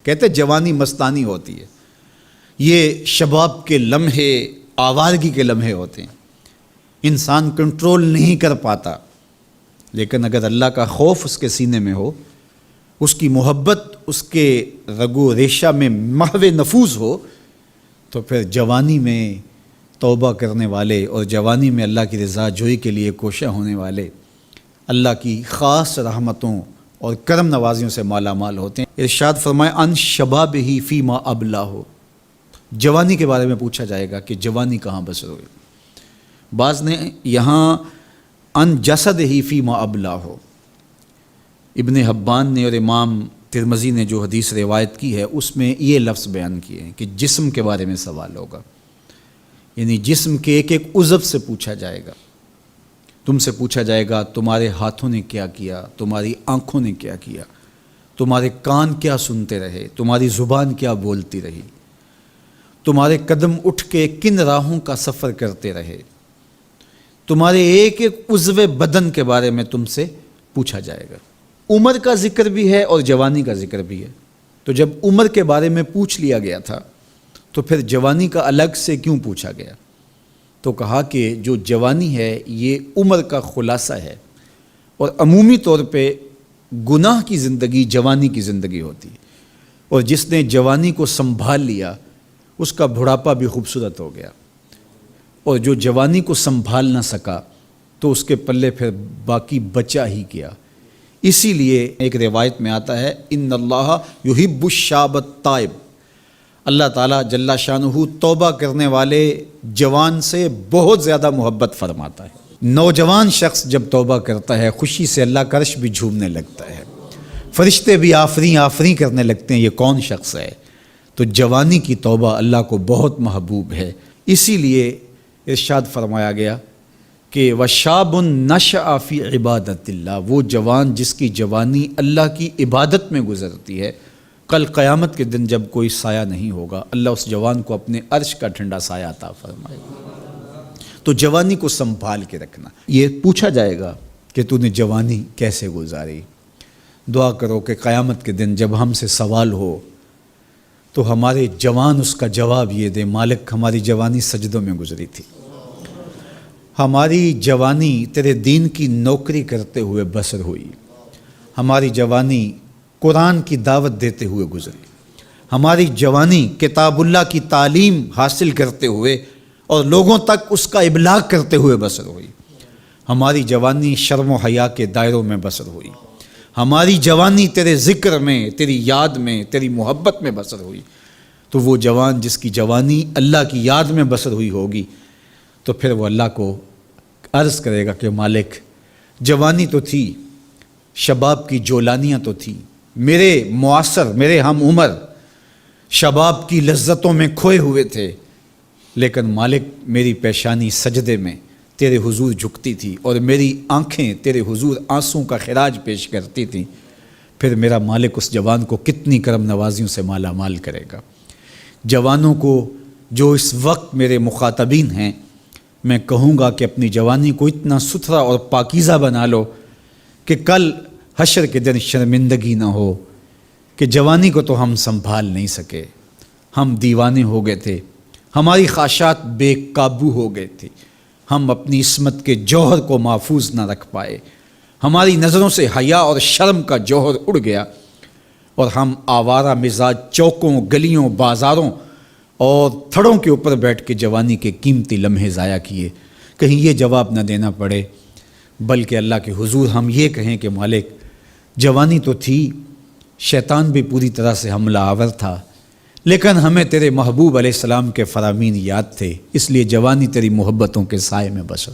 کہتے جوانی مستانی ہوتی ہے، یہ شباب کے لمحے آوارگی کے لمحے ہوتے ہیں، انسان کنٹرول نہیں کر پاتا، لیکن اگر اللہ کا خوف اس کے سینے میں ہو، اس کی محبت اس کے رگو ریشہ میں محو نفوذ ہو، تو پھر جوانی میں توبہ کرنے والے اور جوانی میں اللہ کی رضا جوئی کے لیے کوشاں ہونے والے اللہ کی خاص رحمتوں اور کرم نوازیوں سے مالا مال ہوتے ہیں۔ ارشاد فرمایا ان شباب ہی فیما ابلا ہو، جوانی کے بارے میں پوچھا جائے گا کہ جوانی کہاں بسر ہوئی۔ بعض نے یہاں ان جسد ہی فیما ابلا ہو، ابن حبان نے اور امام ترمذی نے جو حدیث روایت کی ہے اس میں یہ لفظ بیان کیے ہیں کہ جسم کے بارے میں سوال ہوگا، یعنی جسم کے ایک ایک عضو سے پوچھا جائے گا۔ تم سے پوچھا جائے گا تمہارے ہاتھوں نے کیا کیا، تمہاری آنکھوں نے کیا کیا، تمہارے کان کیا سنتے رہے، تمہاری زبان کیا بولتی رہی، تمہارے قدم اٹھ کے کن راہوں کا سفر کرتے رہے، تمہارے ایک ایک عضو بدن کے بارے میں تم سے پوچھا جائے گا۔ عمر کا ذکر بھی ہے اور جوانی کا ذکر بھی ہے، تو جب عمر کے بارے میں پوچھ لیا گیا تھا تو پھر جوانی کا الگ سے کیوں پوچھا گیا؟ تو کہا کہ جو جوانی ہے یہ عمر کا خلاصہ ہے، اور عمومی طور پہ گناہ کی زندگی جوانی کی زندگی ہوتی ہے، اور جس نے جوانی کو سنبھال لیا اس کا بڑھاپا بھی خوبصورت ہو گیا، اور جو جوانی کو سنبھال نہ سکا تو اس کے پلے پھر باقی بچا ہی کیا۔ اسی لیے ایک روایت میں آتا ہے ان اللہ یحب الشاب التائب، اللہ تعالیٰ جل شانہ توبہ کرنے والے جوان سے بہت زیادہ محبت فرماتا ہے۔ نوجوان شخص جب توبہ کرتا ہے خوشی سے اللہ کا عرش بھی جھومنے لگتا ہے، فرشتے بھی آفریں آفریں کرنے لگتے ہیں، یہ کون شخص ہے؟ تو جوانی کی توبہ اللہ کو بہت محبوب ہے۔ اسی لیے ارشاد فرمایا گیا کہ وَشَابٌ نَشَأَ فِي عِبَادَةِ اللَّهِ، وہ جوان جس کی جوانی اللہ کی عبادت میں گزرتی ہے، کل قیامت کے دن جب کوئی سایہ نہیں ہوگا اللہ اس جوان کو اپنے عرش کا ٹھنڈا سایہ عطا فرمائے گا۔ تو جوانی کو سنبھال کے رکھنا، یہ پوچھا جائے گا کہ تو نے جوانی کیسے گزاری۔ دعا کرو کہ قیامت کے دن جب ہم سے سوال ہو تو ہمارے جوان اس کا جواب یہ دے مالک ہماری جوانی سجدوں میں گزری تھی، ہماری جوانی تیرے دین کی نوکری کرتے ہوئے بسر ہوئی، ہماری جوانی قرآن کی دعوت دیتے ہوئے گزری، ہماری جوانی کتاب اللہ کی تعلیم حاصل کرتے ہوئے اور لوگوں تک اس کا ابلاغ کرتے ہوئے بسر ہوئی، ہماری جوانی شرم و حیا کے دائروں میں بسر ہوئی، ہماری جوانی تیرے ذکر میں، تیری یاد میں، تیری محبت میں بسر ہوئی۔ تو وہ جوان جس کی جوانی اللہ کی یاد میں بسر ہوئی ہوگی تو پھر وہ اللہ کو عرض کرے گا کہ مالک جوانی تو تھی، شباب کی جولانیاں تو تھیں، میرے معاصر میرے ہم عمر شباب کی لذتوں میں کھوئے ہوئے تھے، لیکن مالک میری پیشانی سجدے میں تیرے حضور جھکتی تھی اور میری آنکھیں تیرے حضور آنسوں کا خراج پیش کرتی تھیں، پھر میرا مالک اس جوان کو کتنی کرم نوازیوں سے مالا مال کرے گا۔ جوانوں کو جو اس وقت میرے مخاطبین ہیں میں کہوں گا کہ اپنی جوانی کو اتنا ستھرا اور پاکیزہ بنا لو کہ کل حشر کے دن شرمندگی نہ ہو کہ جوانی کو تو ہم سنبھال نہیں سکے، ہم دیوانے ہو گئے تھے، ہماری خواہشات بے قابو ہو گئے تھے، ہم اپنی عصمت کے جوہر کو محفوظ نہ رکھ پائے، ہماری نظروں سے حیا اور شرم کا جوہر اڑ گیا، اور ہم آوارہ مزاج چوکوں گلیوں بازاروں اور تھڑوں کے اوپر بیٹھ کے جوانی کے قیمتی لمحے ضائع کیے۔ کہیں یہ جواب نہ دینا پڑے بلکہ اللہ کے حضور ہم یہ کہیں کہ مالک جوانی تو تھی، شیطان بھی پوری طرح سے حملہ آور تھا، لیکن ہمیں تیرے محبوب علیہ السلام کے فرامین یاد تھے، اس لیے جوانی تیری محبتوں کے سائے میں بسر۔